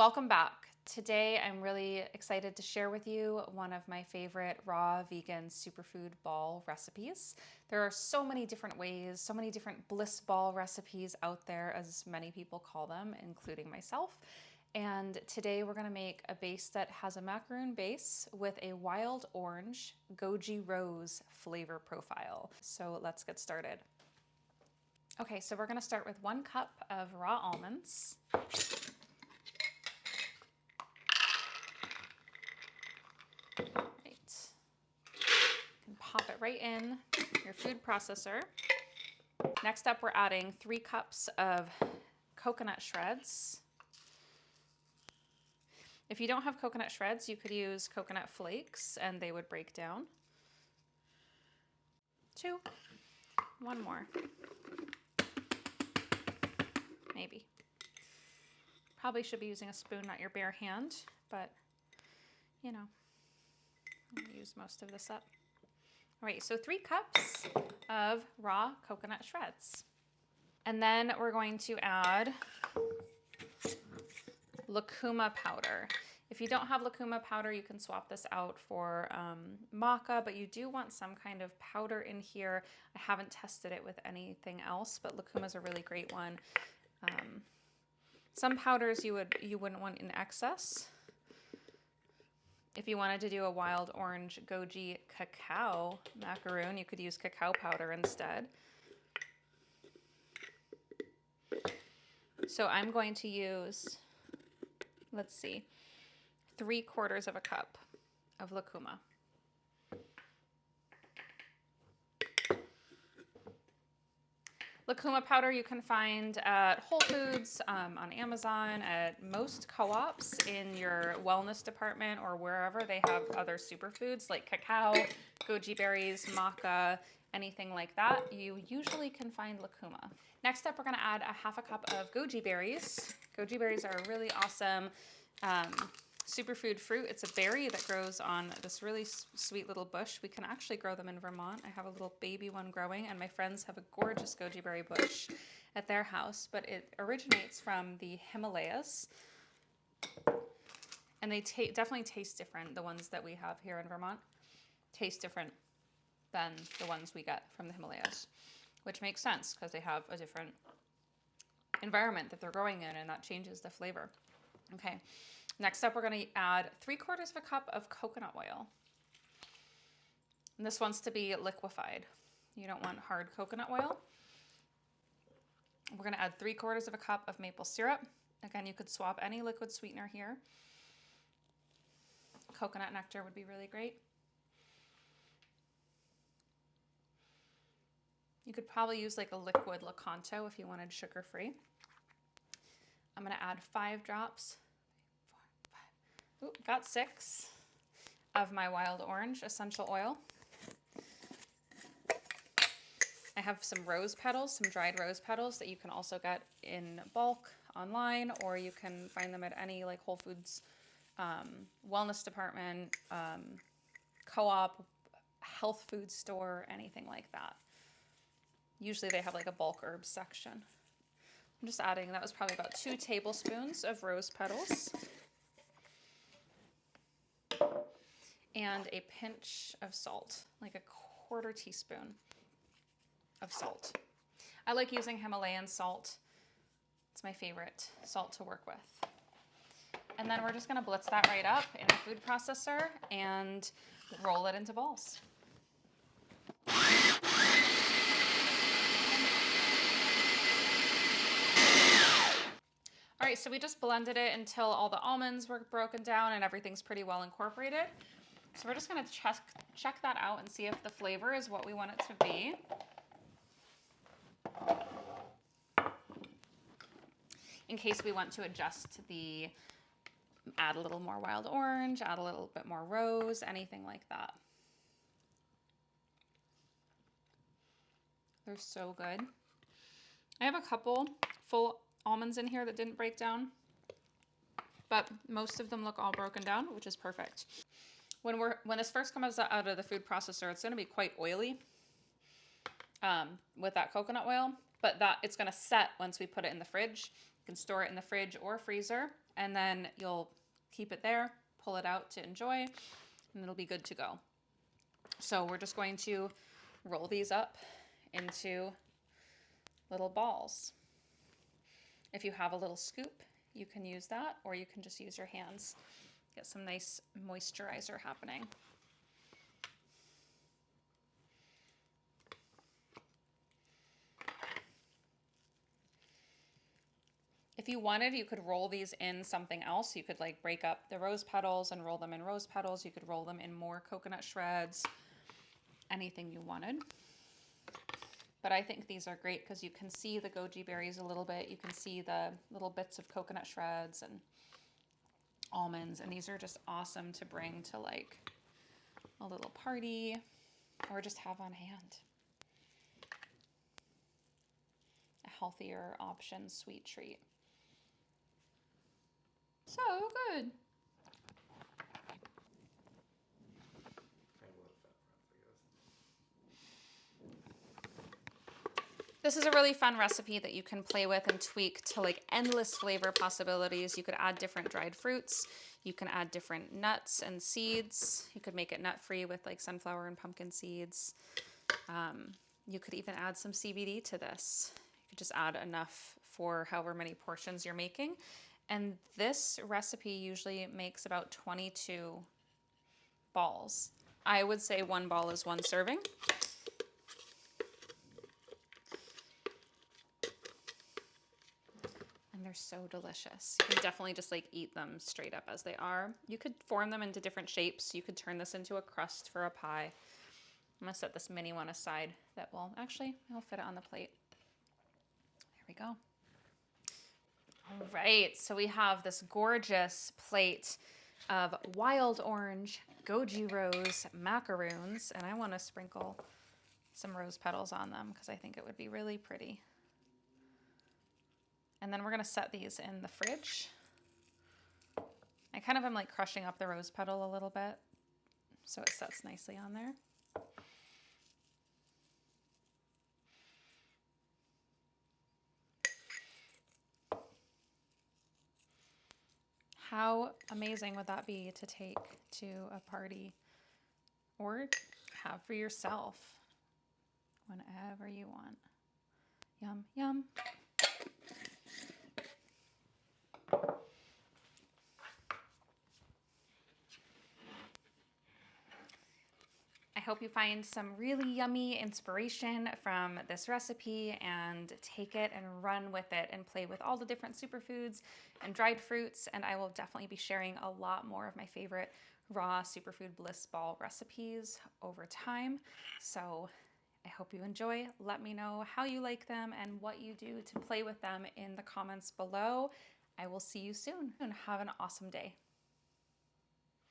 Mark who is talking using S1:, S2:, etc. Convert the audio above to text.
S1: Welcome back. Today I'm really excited to share with you one of my favorite raw vegan superfood ball recipes. There are so many different ways, so many different bliss ball recipes out there, as many people call them, including myself. And today we're going to make a base that has a macaroon base with a wild orange goji rose flavor profile. So let's get started. Okay, so we're going to start with 1 cup of raw almonds. Right. You can pop it right in your food processor. Next up, we're adding 3 cups of coconut shreds. If you don't have coconut shreds, you could use coconut flakes and they would break down. 2, 1 more. Maybe. Probably should be using a spoon, not your bare hand, but you know, I'm gonna use most of this up. All right, so 3 cups of raw coconut shreds. And then we're going to add lucuma powder. If you don't have lucuma powder, you can swap this out for maca, but you do want some kind of powder in here. I haven't tested it with anything else, but lucuma is a really great one. Some powders you wouldn't want in excess. If you wanted to do a wild orange goji cacao macaroon, you could use cacao powder instead. So I'm going to use, let's see, 3/4 of a cup of lucuma. Lucuma powder you can find at Whole Foods, on Amazon, at most co-ops, in your wellness department, or wherever they have other superfoods like cacao, goji berries, maca, anything like that. You usually can find lucuma. Next up, we're going to add 1/2 cup of goji berries. Goji berries are a really awesome superfood fruit. It's a berry that grows on this really sweet little bush. We can actually grow them in Vermont. I have a little baby one growing, and my friends have a gorgeous goji berry bush at their house, but it originates from the Himalayas. And they definitely taste different. The ones that we have here in Vermont taste different than the ones we get from the Himalayas, which makes sense because they have a different environment that they're growing in, and that changes the flavor. Okay. Next up, we're going to add 3/4 of a cup of coconut oil. And this wants to be liquefied. You don't want hard coconut oil. We're going to add 3/4 of a cup of maple syrup. Again, you could swap any liquid sweetener here. Coconut nectar would be really great. You could probably use like a liquid Lakanto if you wanted sugar-free. I'm going to add 5 drops. Ooh, got 6 of my wild orange essential oil. I have some rose petals, some dried rose petals that you can also get in bulk online, or you can find them at any like Whole Foods wellness department, co-op, health food store, anything like that. Usually they have like a bulk herbs section. I'm just adding, that was probably about 2 tablespoons of rose petals. And a pinch of salt, like a 1/4 teaspoon of salt. I like using Himalayan salt. It's my favorite salt to work with. And then we're just gonna blitz that right up in the food processor and roll it into balls. All right, so we just blended it until all the almonds were broken down and everything's pretty well incorporated. So we're just gonna check that out and see if the flavor is what we want it to be. In case we want to adjust add a little more wild orange, add a little bit more rose, anything like that. They're so good. I have a couple full almonds in here that didn't break down, but most of them look all broken down, which is perfect. When this first comes out of the food processor, it's going to be quite oily with that coconut oil, but it's going to set once we put it in the fridge. You can store it in the fridge or freezer, and then you'll keep it there, pull it out to enjoy, and it'll be good to go. So we're just going to roll these up into little balls. If you have a little scoop, you can use that, or you can just use your hands. Get some nice moisturizer happening. If you wanted, you could roll these in something else. You could like break up the rose petals and roll them in rose petals. You could roll them in more coconut shreds, anything you wanted. But I think these are great because you can see the goji berries a little bit. You can see the little bits of coconut shreds and almonds. And these are just awesome to bring to like a little party or just have on hand. A healthier option, sweet treat. So good. This is a really fun recipe that you can play with and tweak to like endless flavor possibilities. You could add different dried fruits. You can add different nuts and seeds. You could make it nut-free with like sunflower and pumpkin seeds. You could even add some CBD to this. You could just add enough for however many portions you're making. And this recipe usually makes about 22 balls. I would say one ball is one serving. And they're so delicious. You can definitely just like eat them straight up as they are. You could form them into different shapes. You could turn this into a crust for a pie. I'm gonna set this mini one aside that will, actually, I'll fit it on the plate. There we go. All right, so we have this gorgeous plate of wild orange goji rose macaroons, and I want to sprinkle some rose petals on them because I think it would be really pretty. And then we're going to set these in the fridge. I kind of am like crushing up the rose petal a little bit so it sets nicely on there. How amazing would that be to take to a party or have for yourself whenever you want? Yum, yum. I hope you find some really yummy inspiration from this recipe and take it and run with it and play with all the different superfoods and dried fruits. And I will definitely be sharing a lot more of my favorite raw superfood bliss ball recipes over time. So I hope you enjoy. Let me know how you like them and what you do to play with them in the comments below. I will see you soon and have an awesome day.